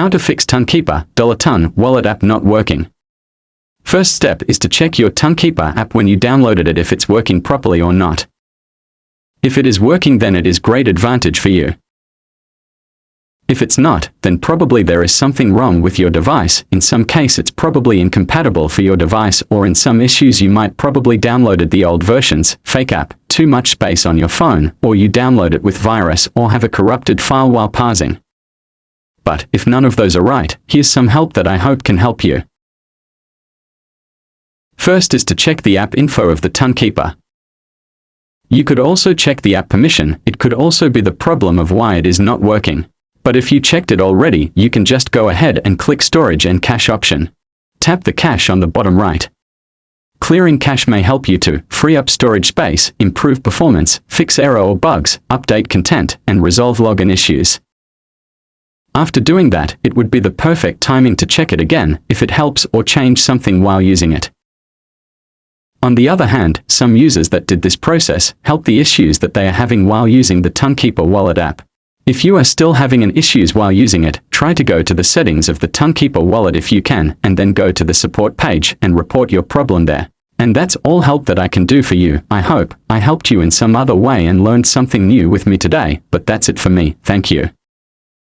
How to fix Tonkeeper Wallet app not working. First step is to check your Tonkeeper app when you downloaded it if it's working properly or not. If it is working, then it is great advantage for you. If it's not, then probably there is something wrong with your device. In some case it's probably incompatible for your device, or in some issues you might probably downloaded the old versions, fake app, too much space on your phone, or you download it with virus or have a corrupted file while parsing. But if none of those are right, here's some help that I hope can help you. First is to check the app info of the Tonkeeper. You could also check the app permission. It could also be the problem of why it is not working. But if you checked it already, you can just go ahead and click Storage and Cache option. Tap the cache on the bottom right. Clearing cache may help you to free up storage space, improve performance, fix error or bugs, update content, and resolve login issues. After doing that, it would be the perfect timing to check it again, if it helps, or change something while using it. On the other hand, some users that did this process help the issues that they are having while using the Tonkeeper Wallet app. If you are still having an issues while using it, try to go to the settings of the Tonkeeper Wallet if you can, and then go to the support page and report your problem there. And that's all help that I can do for you. I hope I helped you in some other way and learned something new with me today, but that's it for me. Thank you.